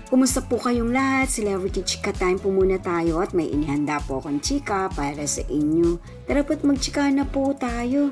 Kumusta po kayong lahat? Celebrity Chika Time po muna tayo at may inihanda po akong chika para sa inyo. Tara po't magchika na po tayo.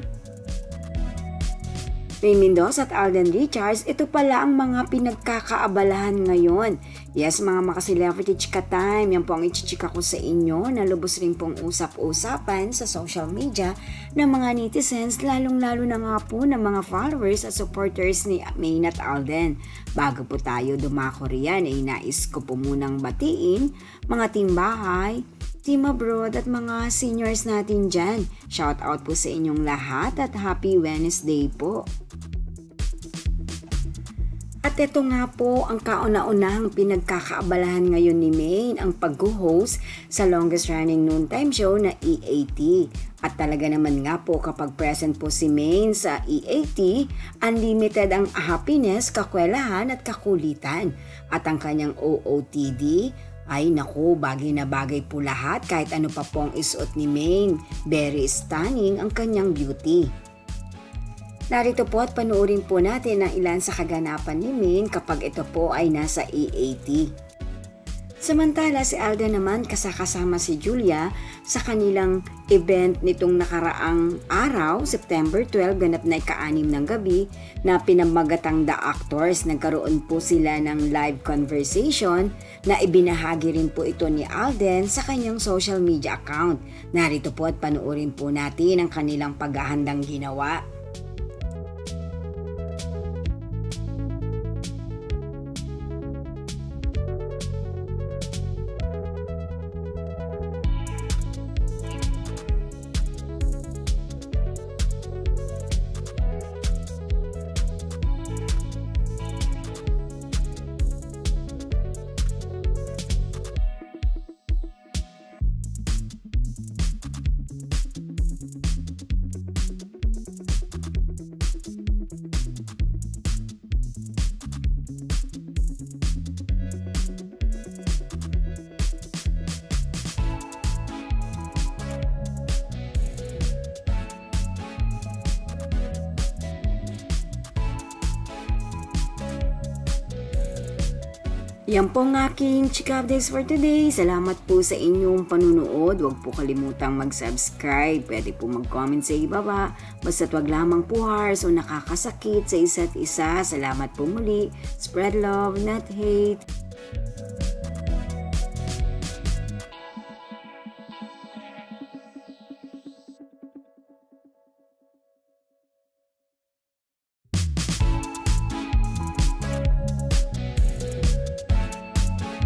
Maine Mendoza at Alden Richards, ito pala ang mga pinagkakaabalahan ngayon. Yes, mga maka-celebrity chika time, yan po ang ichichika ko sa inyo na lubos rin pong usap-usapan sa social media ng mga netizens, lalong-lalo na nga po ng mga followers at supporters ni Maine at Alden. Bago po tayo dumako riyan, ay nais ko po munang batiin mga team bahay, team abroad at mga seniors natin dyan. Shout out po sa inyong lahat at happy Wednesday po. At ito nga po ang kauna-unahang pinagkakaabalahan ngayon ni Maine, ang pag-host sa longest running noontime show na EAT. At talaga naman nga po kapag present po si Maine sa EAT, unlimited ang happiness, kakwelahan at kakulitan. At ang kanyang OOTD, ay naku, bagay na bagay po lahat kahit ano pa po ang isuot ni Maine. Very stunning ang kanyang beauty. Narito po at panuorin po natin ang ilan sa kaganapan ni Maine kapag ito po ay nasa EAT. Samantala si Alden naman kasama si Julia sa kanilang event nitong nakaraang araw, September 12, ganap na ika-6 ng gabi na pinamagatang The Actors. Nagkaroon po sila ng live conversation na ibinahagi rin po ito ni Alden sa kanyang social media account. Narito po at panuorin po natin ang kanilang paghahandang ginawa. Yan po ang aking chika updates for today. Salamat po sa inyong panunood. Huwag po kalimutang mag-subscribe. Pwede po mag-comment sa ibaba. Basta't wag lamang po harsh o nakakasakit sa isa't isa. Salamat po muli. Spread love, not hate.